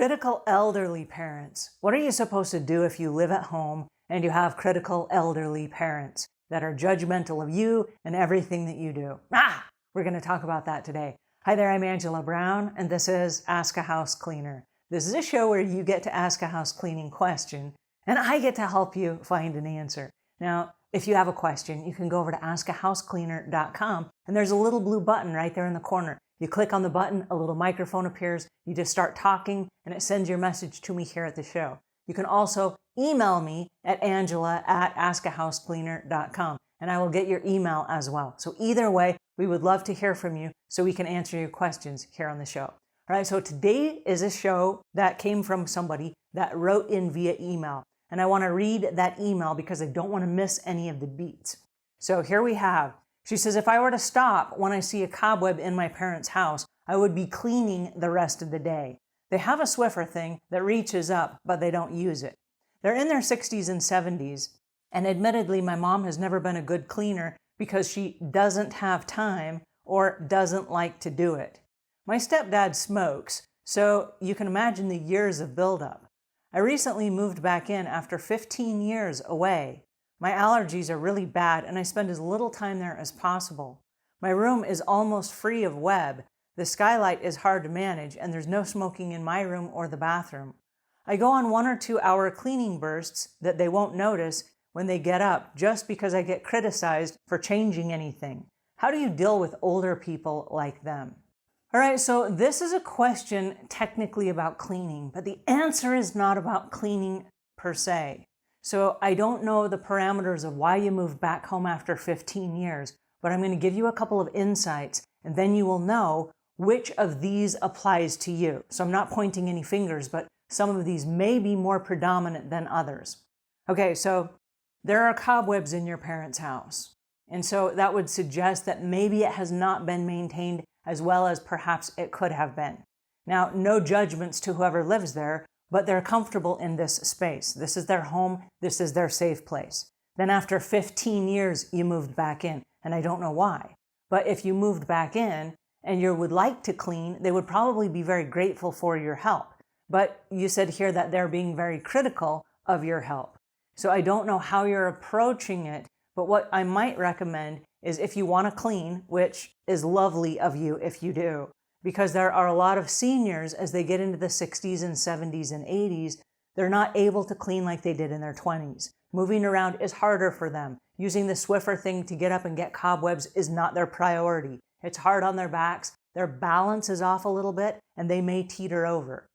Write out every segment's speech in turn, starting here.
Critical elderly parents. What are you supposed to do if you live at home and you have critical elderly parents that are judgmental of you and everything that you do? We're going to talk about that today. Hi there, I'm Angela Brown, and this is Ask a House Cleaner. This is a show where you get to ask a house cleaning question, and I get to help you find an answer. Now, if you have a question, you can go over to askahouseCleaner.com, and there's a little blue button right there in the corner. You click on the button, a little microphone appears, you just start talking, and it sends your message to me here at the show. You can also email me at angela@askahouseCleaner.com, and I will get your email as well. So either way, we would love to hear from you so we can answer your questions here on the show. All right, so today is a show that came from somebody that wrote in via email, and I want to read that email because I don't want to miss any of the beats. So here we have. She says, if I were to stop when I see a cobweb in my parents' house, I would be cleaning the rest of the day. They have a Swiffer thing that reaches up, but they don't use it. They're in their 60s and 70s, and admittedly, my mom has never been a good cleaner because she doesn't have time or doesn't like to do it. My stepdad smokes, so you can imagine the years of buildup. I recently moved back in after 15 years away. My allergies are really bad, and I spend as little time there as possible. My room is almost free of web. The skylight is hard to manage, and there's no smoking in my room or the bathroom. I go on 1 or 2 hour cleaning bursts that they won't notice when they get up, just because I get criticized for changing anything. How do you deal with older people like them? All right, so this is a question technically about cleaning, but the answer is not about cleaning per se. So I don't know the parameters of why you moved back home after 15 years, but I'm going to give you a couple of insights, and then you will know which of these applies to you. So I'm not pointing any fingers, but some of these may be more predominant than others. Okay, so there are cobwebs in your parents' house. And so that would suggest that maybe it has not been maintained as well as perhaps it could have been. Now, no judgments to whoever lives there, but they're comfortable in this space. This is their home. This is their safe place. Then after 15 years, you moved back in, and I don't know why. But if you moved back in and you would like to clean, they would probably be very grateful for your help. But you said here that they're being very critical of your help. So I don't know how you're approaching it, but what I might recommend is if you want to clean, which is lovely of you if you do, because there are a lot of seniors as they get into the 60s and 70s and 80s, they're not able to clean like they did in their 20s. Moving around is harder for them. Using the Swiffer thing to get up and get cobwebs is not their priority. It's hard on their backs, their balance is off a little bit, and they may teeter over.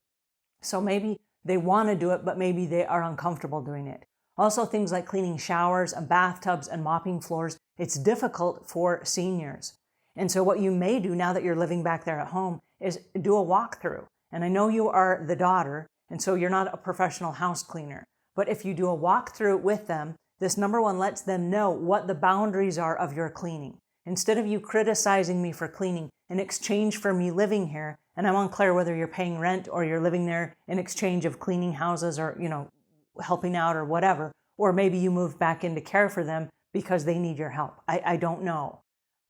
So maybe they want to do it, but maybe they are uncomfortable doing it. Also, things like cleaning showers and bathtubs and mopping floors, it's difficult for seniors. And so what you may do now that you're living back there at home is do a walkthrough. And I know you are the daughter, and so you're not a professional house cleaner. But if you do a walkthrough with them, this number one lets them know what the boundaries are of your cleaning. Instead of you criticizing me for cleaning in exchange for me living here, and I'm unclear whether you're paying rent or you're living there in exchange of cleaning houses or, helping out or whatever, or maybe you moved back in to care for them because they need your help. I don't know.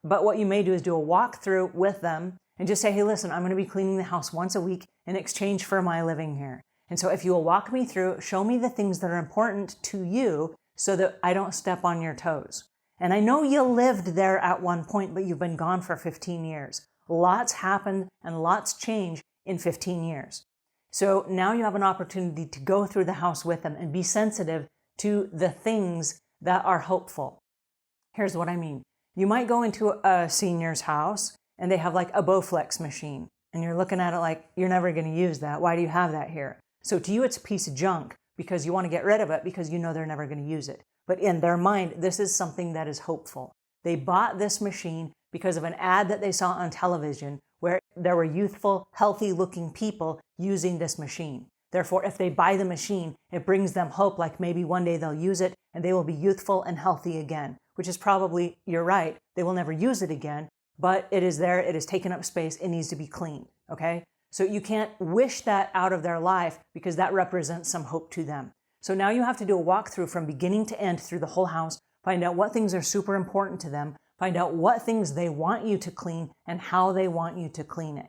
But what you may do is do a walkthrough with them and just say, hey, listen, I'm going to be cleaning the house once a week in exchange for my living here. And so if you will walk me through, show me the things that are important to you so that I don't step on your toes. And I know you lived there at one point, but you've been gone for 15 years. Lots happened and lots changed in 15 years. So now you have an opportunity to go through the house with them and be sensitive to the things that are hopeful. Here's what I mean. You might go into a senior's house and they have like a Bowflex machine and you're looking at it like, you're never going to use that. Why do you have that here? So to you, it's a piece of junk because you want to get rid of it because you know they're never going to use it. But in their mind, this is something that is hopeful. They bought this machine because of an ad that they saw on television where there were youthful, healthy-looking people using this machine. Therefore, if they buy the machine, it brings them hope like maybe one day they'll use it and they will be youthful and healthy again, which is probably, you're right, they will never use it again, but it is there, it has taken up space, it needs to be cleaned, okay? So you can't wish that out of their life because that represents some hope to them. So now you have to do a walkthrough from beginning to end through the whole house, find out what things are super important to them, find out what things they want you to clean and how they want you to clean it.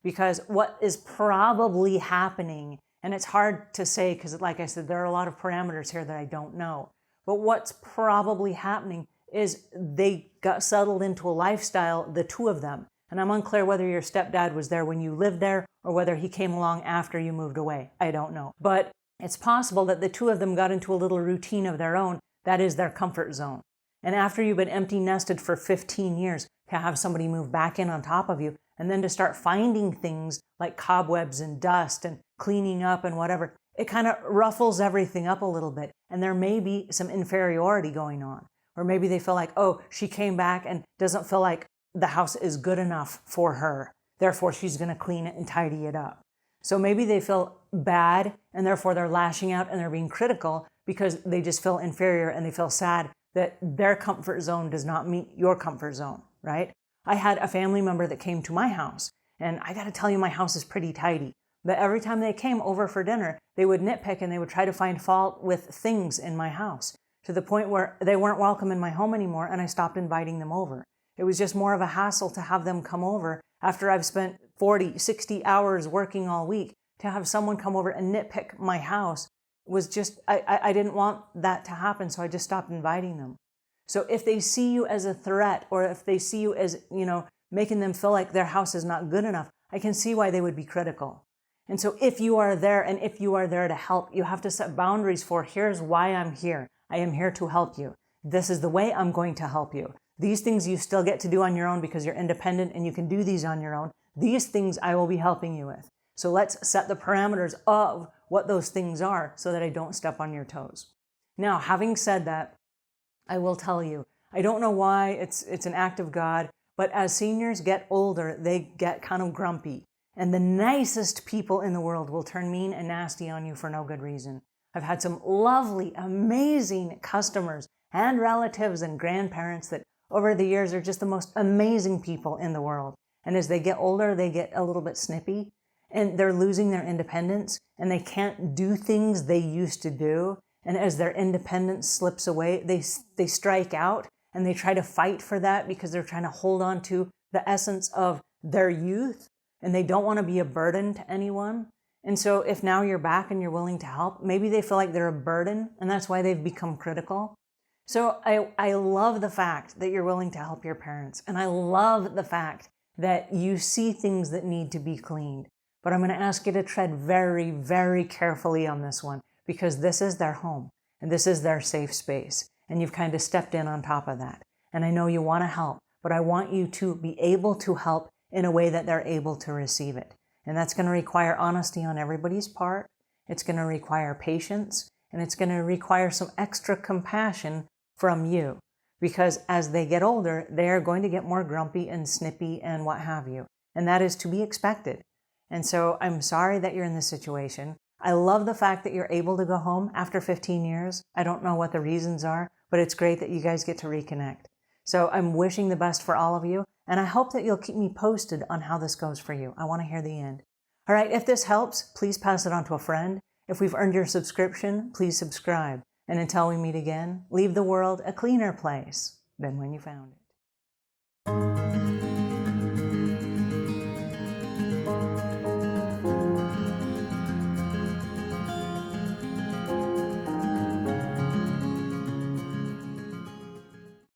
because what is probably happening, and it's hard to say because like I said, there are a lot of parameters here that I don't know, but what's probably happening is they got settled into a lifestyle, the two of them. And I'm unclear whether your stepdad was there when you lived there or whether he came along after you moved away. I don't know. But it's possible that the two of them got into a little routine of their own. That is their comfort zone. And after you've been empty nested for 15 years, to have somebody move back in on top of you, and then to start finding things like cobwebs and dust and cleaning up and whatever, it kind of ruffles everything up a little bit. And there may be some inferiority going on. Or maybe they feel like, oh, she came back and doesn't feel like the house is good enough for her. Therefore, she's going to clean it and tidy it up. So maybe they feel bad and therefore they're lashing out and they're being critical because they just feel inferior and they feel sad that their comfort zone does not meet your comfort zone, right? I had a family member that came to my house, and I got to tell you, my house is pretty tidy. But every time they came over for dinner, they would nitpick and they would try to find fault with things in my house, to the point where they weren't welcome in my home anymore, and I stopped inviting them over. It was just more of a hassle to have them come over after I've spent 40, 60 hours working all week. To have someone come over and nitpick my house was just, I didn't want that to happen, so I just stopped inviting them. So if they see you as a threat, or if they see you as, making them feel like their house is not good enough, I can see why they would be critical. And so if you are there, and if you are there to help, you have to set boundaries for, here's why I'm here. I am here to help you. This is the way I'm going to help you. These things you still get to do on your own because you're independent and you can do these on your own. These things I will be helping you with. So let's set the parameters of what those things are so that I don't step on your toes. Now, having said that, I will tell you, I don't know why it's an act of God, but as seniors get older, they get kind of grumpy. And the nicest people in the world will turn mean and nasty on you for no good reason. I've had some lovely, amazing customers and relatives and grandparents that over the years are just the most amazing people in the world. And as they get older, they get a little bit snippy and they're losing their independence and they can't do things they used to do. And as their independence slips away, they strike out and they try to fight for that because they're trying to hold on to the essence of their youth and they don't want to be a burden to anyone. And so if now you're back and you're willing to help, maybe they feel like they're a burden and that's why they've become critical. So I love the fact that you're willing to help your parents. And I love the fact that you see things that need to be cleaned. But I'm going to ask you to tread very, very carefully on this one because this is their home and this is their safe space. And you've kind of stepped in on top of that. And I know you want to help, but I want you to be able to help in a way that they're able to receive it. And that's going to require honesty on everybody's part. It's going to require patience, and it's going to require some extra compassion from you. Because as they get older, they're going to get more grumpy and snippy and what have you. And that is to be expected. And so I'm sorry that you're in this situation. I love the fact that you're able to go home after 15 years. I don't know what the reasons are, but it's great that you guys get to reconnect. So I'm wishing the best for all of you. And I hope that you'll keep me posted on how this goes for you. I want to hear the end. All right, if this helps, please pass it on to a friend. If we've earned your subscription, please subscribe. And until we meet again, leave the world a cleaner place than when you found it.